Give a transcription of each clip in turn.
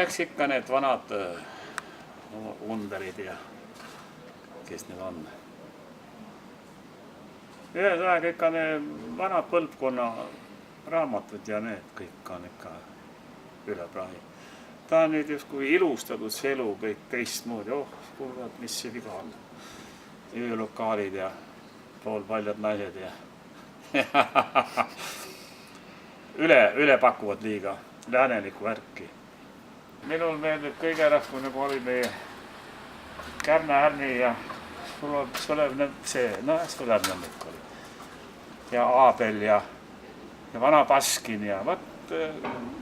eks ikka need vanad Underid ja kes need on. Ühesõnaga ikka need vanad põlvkonna raamatud ja need kõik on ikka üle prahi. Ta on nüüd justkui ilustatud see elu kõik teistmoodi. Kuulvad, mis see viga on. Öölokaalid ja poolpaljad naised ja üle pakuvad liiga läänelikku värki. Minul meeldib kõige rohkem nagu oli meie Kärna-Ärni ja Sõlevnõmmik oli. Ja Aabel ja Vana Baskin ja võt,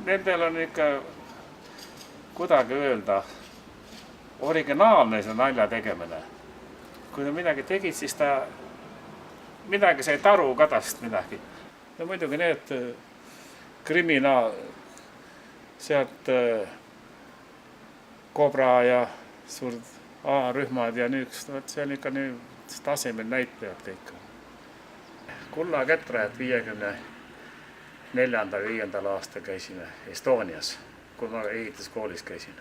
nendel on ikka kuidagi öelda originaalne see nalja tegemine. Kui ta midagi tegid, siis ta midagi sai taru ka tast midagi. Ja muidugi need kriminaal sealt Kobra ja suurt A-rühmad ja nüüd, see on ikka nüüd tasemel näitlejad kõik. Kulla Ketrajad 54. aastal käisime Estonias, kui ma ehituskoolis käisin.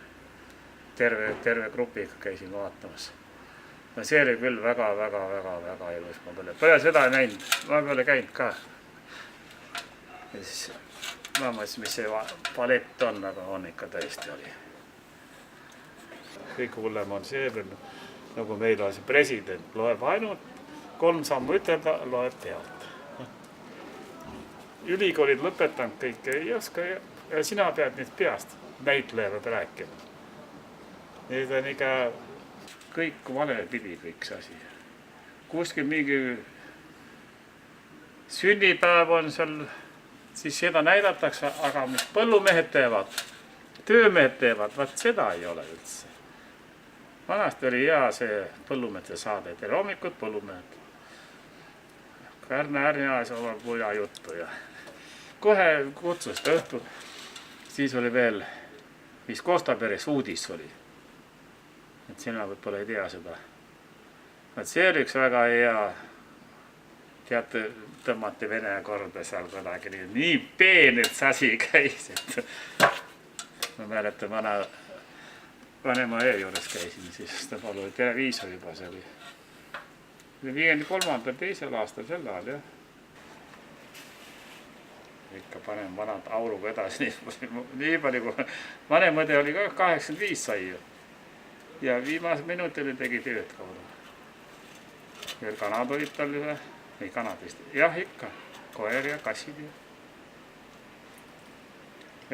Terve grupiga käisin vaatamas. No see oli küll väga ilus. Ma pole seda näinud, ma pole käinud ka. Ja siis ma mõtlesin, mis see ballett on, aga on ikka tõesti oli. Kõik hullem on see, nagu meil on see president, loeb ainult 3 sammu ütelda, loeb pealt. Ülikoolid lõpetanud kõik ei oska ja sina pead nüüd peast näitleja peab rääkima. Need on ikka kõik vale pidi kõik see asi. Kuskil mingi sünnipäev on seal, siis seda näidatakse, aga mis põllumehed teevad, töömehed teevad, vaat seda ei ole üldse. Vanasti oli hea see põllumehete saade, tere hommikut põllumehed. Kärna-Ärni ajas oma puja juttu ja kohe kutsust õhtul. Siis oli veel, mis Kostaperes uudis oli. Et sina võib-olla ei tea seda. Et see oli üks väga hea, teate, tõmmati Vene korda seal kuidagi nii peenelt sasi käis, et ma mäletan vanema öö juures käisin, siis ta oli televiisor juba see oli. 53. teisel aastal sel ajal, jah. Ikka panen vanad auruga edasi, nii palju kui vanem õde oli ka 85 sai ju. Ja viimase minutil tegi tööd kaudu. Veel kanad olid tal üle, ei kanad vist, jah ikka, koer ja kassid ju.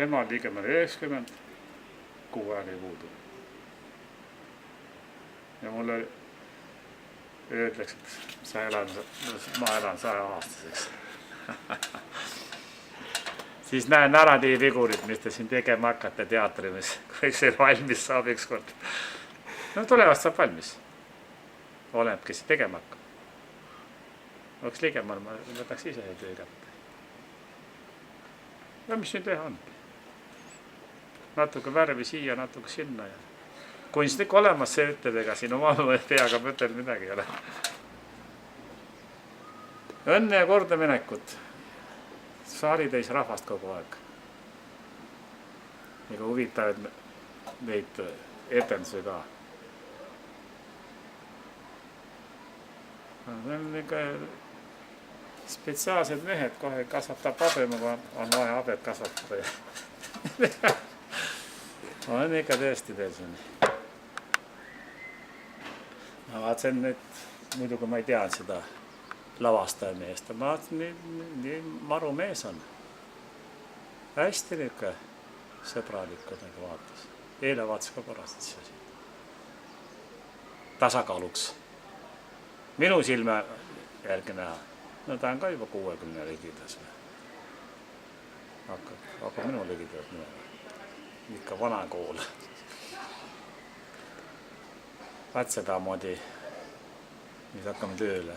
Ema ligemale 90, 6 aega ei puudu. Ja mulle öeldakse, et ma elan 100-aastaseks. Siis näen narratiivfigurid, mis te siin tegema hakkate teatrimis, kui see valmis saab ükskord. No tulevast saab valmis. Oleneb, kes see tegema hakkab. Oleks ligemal, ma võtaks ise töö kätte. Ja mis siin teha on? Natuke värvi siia, natuke sinna ja kunstnik olemas see ütleb, ega siin oma peaga mõtel midagi ei ole. Õnne ja kordaminekut. Saali täis rahvast kogu aeg. Ega huvitavad neid etendusi ka. Need on ikka spetsiaalsed mehed, kohe kasvatab abemaga, on vaja abed kasvatada. On ikka tõesti teil siin. Ma vaatasin, et muidugi ma ei tea seda lavastaja meest. Ma vaatasin, nii maru mees on. Hästi niisugune sõbralikud nagu vaatas. Eile vaatas ka korrast see asi. Tasakaaluks. Minu silme järgi näha. No ta on ka juba 60 ligidas. Aga minu ligidas minema. Ikka vana kool. Vaat seda moodi, nüüd hakkame tööle.